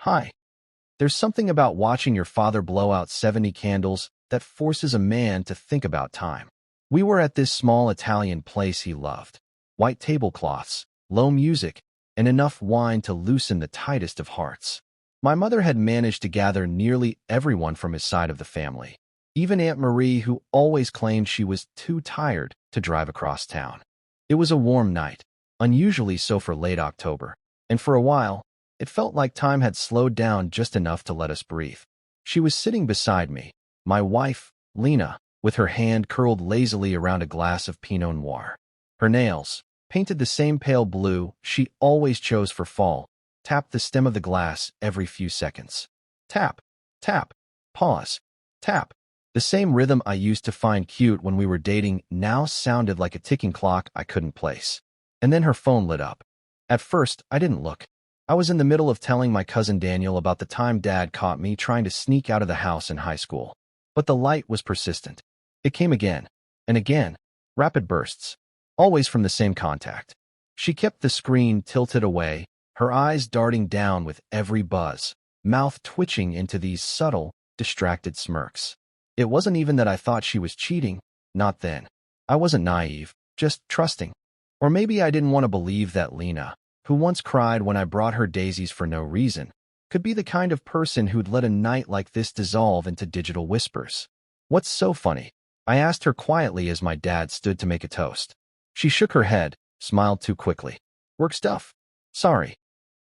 Hi. There's something about watching your father blow out 70 candles that forces a man to think about time. We were at this small Italian place he loved. White tablecloths, low music, and enough wine to loosen the tightest of hearts. My mother had managed to gather nearly everyone from his side of the family, even Aunt Marie, who always claimed she was too tired to drive across town. It was a warm night, unusually so for late October, and for a while, it felt like time had slowed down just enough to let us breathe. She was sitting beside me, my wife, Lena, with her hand curled lazily around a glass of Pinot Noir. Her nails, painted the same pale blue she always chose for fall, tapped the stem of the glass every few seconds. Tap, tap, pause, tap. The same rhythm I used to find cute when we were dating now sounded like a ticking clock I couldn't place. And then her phone lit up. At first, I didn't look. I was in the middle of telling my cousin Daniel about the time Dad caught me trying to sneak out of the house in high school. But the light was persistent. It came again, and again, rapid bursts, always from the same contact. She kept the screen tilted away, her eyes darting down with every buzz, mouth twitching into these subtle, distracted smirks. It wasn't even that I thought she was cheating, not then. I wasn't naive, just trusting. Or maybe I didn't want to believe that Lena, who once cried when I brought her daisies for no reason, could be the kind of person who'd let a night like this dissolve into digital whispers. What's so funny? I asked her quietly as my dad stood to make a toast. She shook her head, smiled too quickly. Work stuff. Sorry.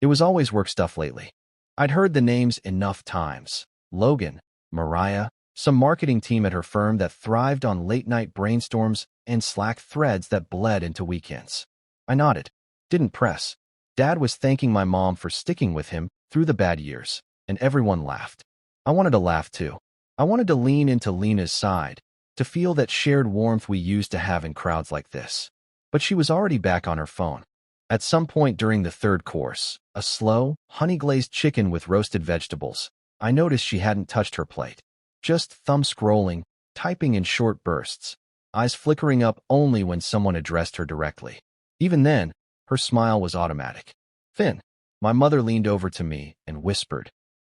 It was always work stuff lately. I'd heard the names enough times. Logan, Mariah, some marketing team at her firm that thrived on late-night brainstorms and Slack threads that bled into weekends. I nodded. Didn't press. Dad was thanking my mom for sticking with him through the bad years, and everyone laughed. I wanted to laugh too. I wanted to lean into Lena's side, to feel that shared warmth we used to have in crowds like this. But she was already back on her phone. At some point during the third course, a slow, honey-glazed chicken with roasted vegetables, I noticed she hadn't touched her plate. Just thumb-scrolling, typing in short bursts, eyes flickering up only when someone addressed her directly. Even then, her smile was automatic. Finn. My mother leaned over to me and whispered,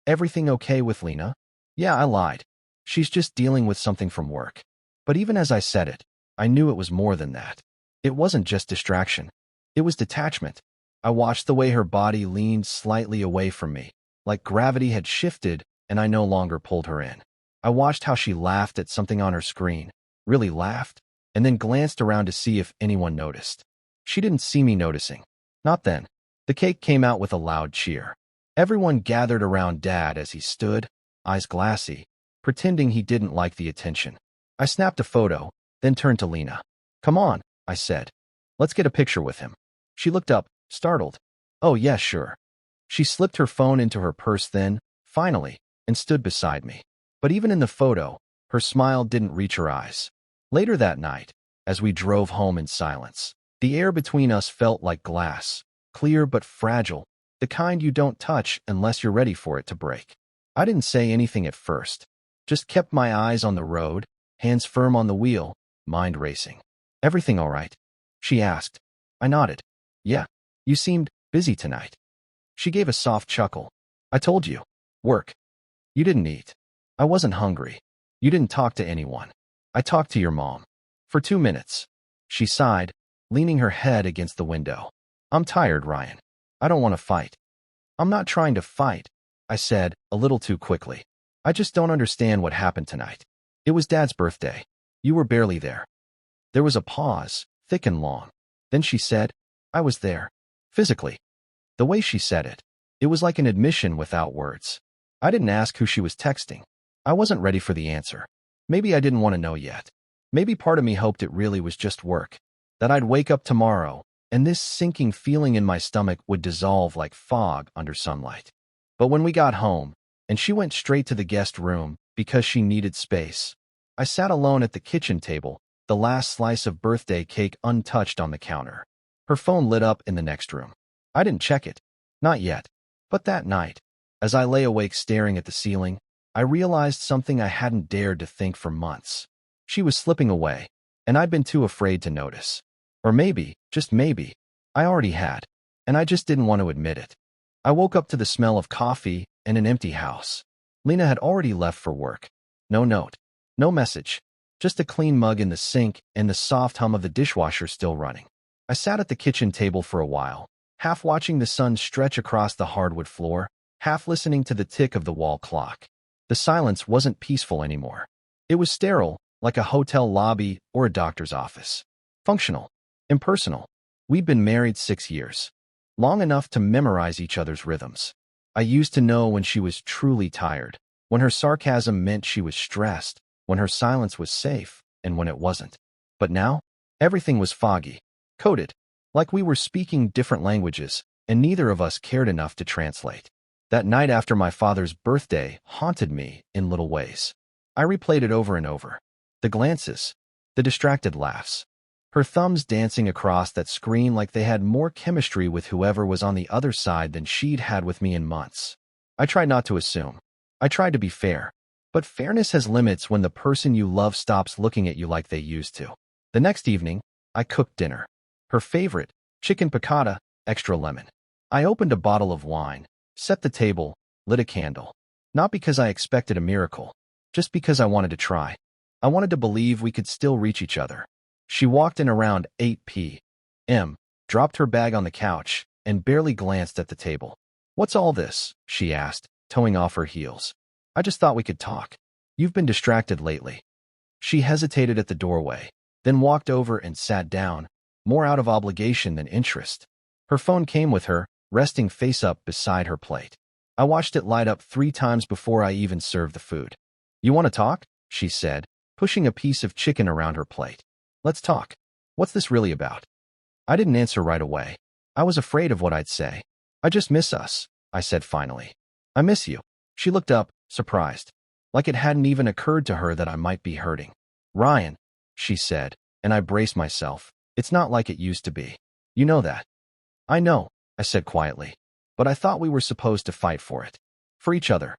"Everything okay with Lena?" Yeah, I lied. She's just dealing with something from work. But even as I said it, I knew it was more than that. It wasn't just distraction. It was detachment. I watched the way her body leaned slightly away from me, like gravity had shifted and I no longer pulled her in. I watched how she laughed at something on her screen, really laughed, and then glanced around to see if anyone noticed. She didn't see me noticing. Not then. The cake came out with a loud cheer. Everyone gathered around Dad as he stood, eyes glassy, pretending he didn't like the attention. I snapped a photo, then turned to Lena. "Come on," I said. "Let's get a picture with him." She looked up, startled. "Oh, yes, sure." She slipped her phone into her purse then, finally, and stood beside me. But even in the photo, her smile didn't reach her eyes. Later that night, as we drove home in silence, the air between us felt like glass, clear but fragile, the kind you don't touch unless you're ready for it to break. I didn't say anything at first, just kept my eyes on the road, hands firm on the wheel, mind racing. "Everything all right?" she asked. I nodded. "Yeah, you seemed busy tonight." She gave a soft chuckle. "I told you. Work. You didn't eat." "I wasn't hungry." "You didn't talk to anyone." "I talked to your mom. For 2 minutes." She sighed, leaning her head against the window. "I'm tired, Ryan. I don't want to fight." "I'm not trying to fight," I said, a little too quickly. "I just don't understand what happened tonight. It was Dad's birthday. You were barely there." There was a pause, thick and long. Then she said, "I was there. Physically." The way she said it, it was like an admission without words. I didn't ask who she was texting. I wasn't ready for the answer. Maybe I didn't want to know yet. Maybe part of me hoped it really was just work, that I'd wake up tomorrow, and this sinking feeling in my stomach would dissolve like fog under sunlight. But when we got home, and she went straight to the guest room because she needed space, I sat alone at the kitchen table, the last slice of birthday cake untouched on the counter. Her phone lit up in the next room. I didn't check it. Not yet. But that night, as I lay awake staring at the ceiling, I realized something I hadn't dared to think for months. She was slipping away, and I'd been too afraid to notice. Or maybe, just maybe, I already had, and I just didn't want to admit it. I woke up to the smell of coffee and an empty house. Lena had already left for work. No note. No message. Just a clean mug in the sink and the soft hum of the dishwasher still running. I sat at the kitchen table for a while, half watching the sun stretch across the hardwood floor, half listening to the tick of the wall clock. The silence wasn't peaceful anymore. It was sterile, like a hotel lobby or a doctor's office. Functional. Impersonal. We'd been married 6 years. Long enough to memorize each other's rhythms. I used to know when she was truly tired, when her sarcasm meant she was stressed, when her silence was safe, and when it wasn't. But now, everything was foggy, coded, like we were speaking different languages, and neither of us cared enough to translate. That night after my father's birthday haunted me in little ways. I replayed it over and over. The glances, the distracted laughs, her thumbs dancing across that screen like they had more chemistry with whoever was on the other side than she'd had with me in months. I tried not to assume. I tried to be fair. But fairness has limits when the person you love stops looking at you like they used to. The next evening, I cooked dinner. Her favorite, chicken piccata, extra lemon. I opened a bottle of wine, set the table, lit a candle. Not because I expected a miracle, just because I wanted to try. I wanted to believe we could still reach each other. She walked in around 8 p.m., dropped her bag on the couch, and barely glanced at the table. "What's all this?" she asked, toeing off her heels. "I just thought we could talk. You've been distracted lately." She hesitated at the doorway, then walked over and sat down, more out of obligation than interest. Her phone came with her, resting face up beside her plate. I watched it light up 3 times before I even served the food. "You want to talk?" she said, pushing a piece of chicken around her plate. "Let's talk. What's this really about?" I didn't answer right away. I was afraid of what I'd say. "I just miss us," I said finally. "I miss you." She looked up, surprised, like it hadn't even occurred to her that I might be hurting. "Ryan," she said, and I braced myself. "It's not like it used to be. You know that." "I know," I said quietly, "but I thought we were supposed to fight for it. For each other."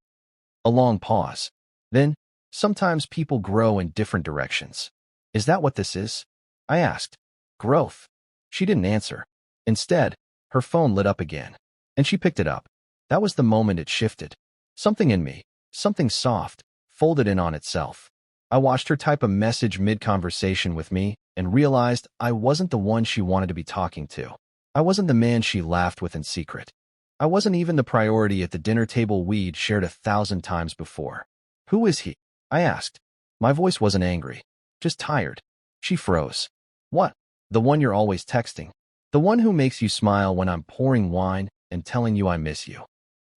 A long pause. Then, "Sometimes people grow in different directions. Is that what this is?" I asked. "Growth." She didn't answer. Instead, her phone lit up again, and she picked it up. That was the moment it shifted. Something in me, something soft, folded in on itself. I watched her type a message mid-conversation with me and realized I wasn't the one she wanted to be talking to. I wasn't the man she laughed with in secret. I wasn't even the priority at the dinner table we'd shared 1,000 times before. "Who is he?" I asked. My voice wasn't angry, just tired. She froze. "What? The one you're always texting? The one who makes you smile when I'm pouring wine and telling you I miss you?"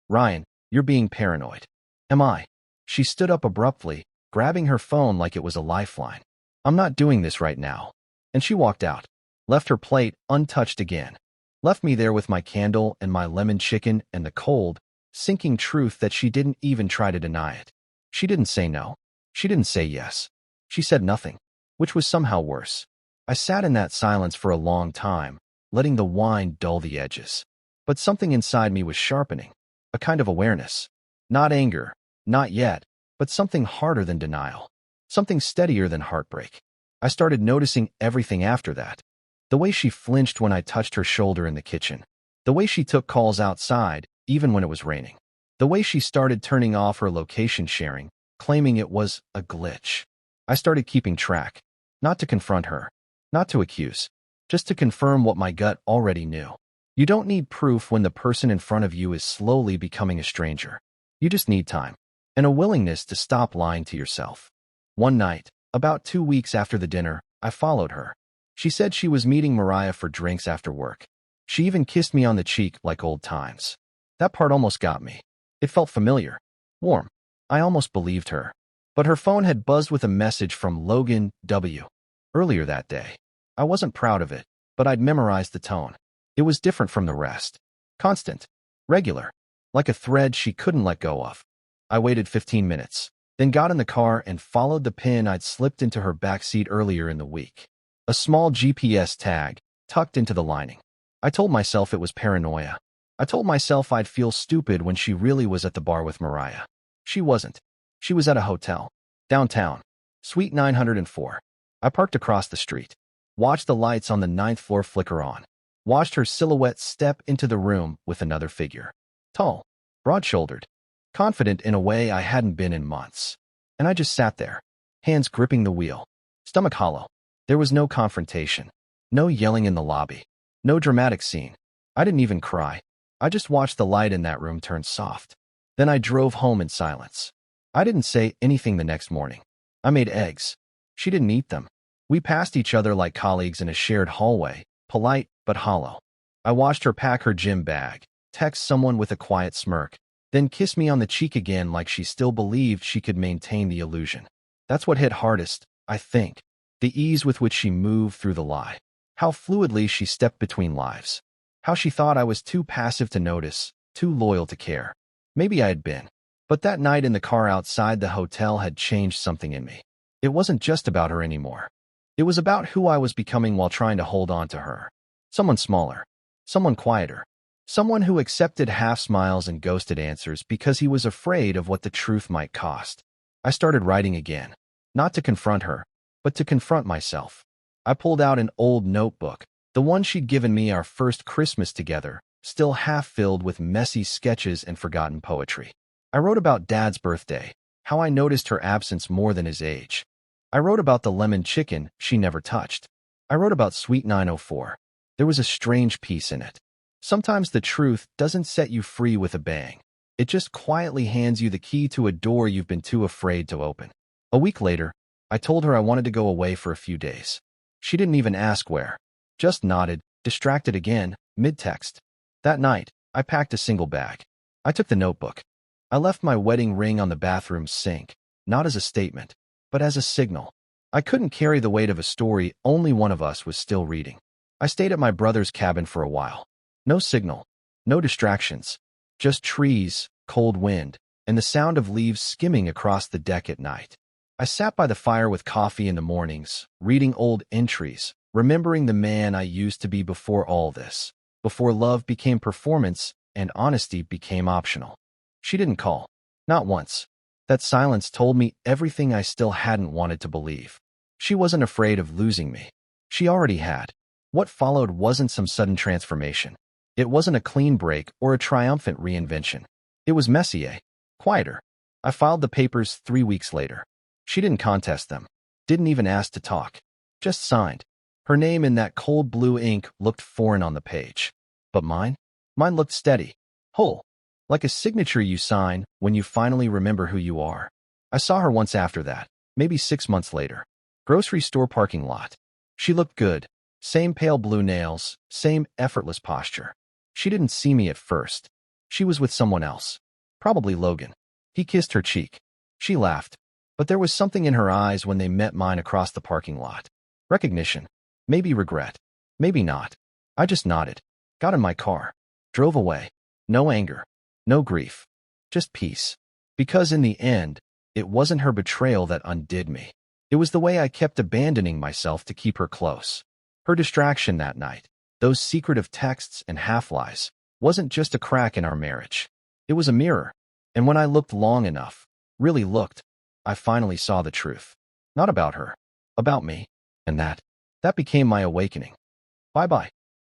"Ryan, you're being paranoid." "Am I?" She stood up abruptly, grabbing her phone like it was a lifeline. "I'm not doing this right now." And she walked out, left her plate untouched again, left me there with my candle and my lemon chicken and the cold, sinking truth that she didn't even try to deny it. She didn't say no. She didn't say yes. She said nothing, which was somehow worse. I sat in that silence for a long time, letting the wine dull the edges. But something inside me was sharpening, a kind of awareness. Not anger, not yet, but something harder than denial, something steadier than heartbreak. I started noticing everything after that. The way she flinched when I touched her shoulder in the kitchen. The way she took calls outside, even when it was raining. The way she started turning off her location sharing, claiming it was a glitch. I started keeping track, not to confront her, not to accuse, just to confirm what my gut already knew. You don't need proof when the person in front of you is slowly becoming a stranger. You just need time, and a willingness to stop lying to yourself. One night, about 2 weeks after the dinner, I followed her. She said she was meeting Mariah for drinks after work. She even kissed me on the cheek like old times. That part almost got me. It felt familiar, warm. I almost believed her. But her phone had buzzed with a message from Logan W. earlier that day. I wasn't proud of it, but I'd memorized the tone. It was different from the rest. Constant. Regular. Like a thread she couldn't let go of. I waited 15 minutes, then got in the car and followed the pin I'd slipped into her backseat earlier in the week. A small GPS tag, tucked into the lining. I told myself it was paranoia. I told myself I'd feel stupid when she really was at the bar with Mariah. She wasn't. She was at a hotel. Downtown. Suite 904. I parked across the street. Watched the lights on the 9th floor flicker on. Watched her silhouette step into the room with another figure. Tall, broad-shouldered, confident in a way I hadn't been in months. And I just sat there, hands gripping the wheel, stomach hollow. There was no confrontation, no yelling in the lobby, no dramatic scene. I didn't even cry. I just watched the light in that room turn soft. Then I drove home in silence. I didn't say anything the next morning. I made eggs. She didn't eat them. We passed each other like colleagues in a shared hallway, polite but hollow. I watched her pack her gym bag, text someone with a quiet smirk, then kiss me on the cheek again like she still believed she could maintain the illusion. That's what hit hardest, I think. The ease with which she moved through the lie. How fluidly she stepped between lives. How she thought I was too passive to notice, too loyal to care. Maybe I had been. But that night in the car outside the hotel had changed something in me. It wasn't just about her anymore. It was about who I was becoming while trying to hold on to her. Someone smaller. Someone quieter. Someone who accepted half smiles and ghosted answers because he was afraid of what the truth might cost. I started writing again. Not to confront her, but to confront myself. I pulled out an old notebook, the one she'd given me our first Christmas together, still half filled with messy sketches and forgotten poetry. I wrote about Dad's birthday, how I noticed her absence more than his age. I wrote about the lemon chicken she never touched. I wrote about Sweet 904. There was a strange peace in it. Sometimes the truth doesn't set you free with a bang. It just quietly hands you the key to a door you've been too afraid to open. A week later, I told her I wanted to go away for a few days. She didn't even ask where. Just nodded, distracted again, mid-text. That night, I packed a single bag. I took the notebook. I left my wedding ring on the bathroom sink, not as a statement, but as a signal. I couldn't carry the weight of a story only one of us was still reading. I stayed at my brother's cabin for a while. No signal, no distractions, just trees, cold wind, and the sound of leaves skimming across the deck at night. I sat by the fire with coffee in the mornings, reading old entries, remembering the man I used to be before all this, before love became performance and honesty became optional. She didn't call. Not once. That silence told me everything I still hadn't wanted to believe. She wasn't afraid of losing me. She already had. What followed wasn't some sudden transformation. It wasn't a clean break or a triumphant reinvention. It was messy, quieter. I filed the papers 3 weeks later. She didn't contest them. Didn't even ask to talk. Just signed. Her name in that cold blue ink looked foreign on the page. But mine? Mine looked steady. Whole. Like a signature you sign when you finally remember who you are. I saw her once after that, maybe 6 months later. Grocery store parking lot. She looked good. Same pale blue nails, same effortless posture. She didn't see me at first. She was with someone else. Probably Logan. He kissed her cheek. She laughed. But there was something in her eyes when they met mine across the parking lot. Recognition. Maybe regret. Maybe not. I just nodded. Got in my car. Drove away. No anger. No grief. Just peace. Because in the end, it wasn't her betrayal that undid me. It was the way I kept abandoning myself to keep her close. Her distraction that night, those secretive texts and half-lies, wasn't just a crack in our marriage. It was a mirror. And when I looked long enough, really looked, I finally saw the truth. Not about her. About me. And that became my awakening. Bye-bye.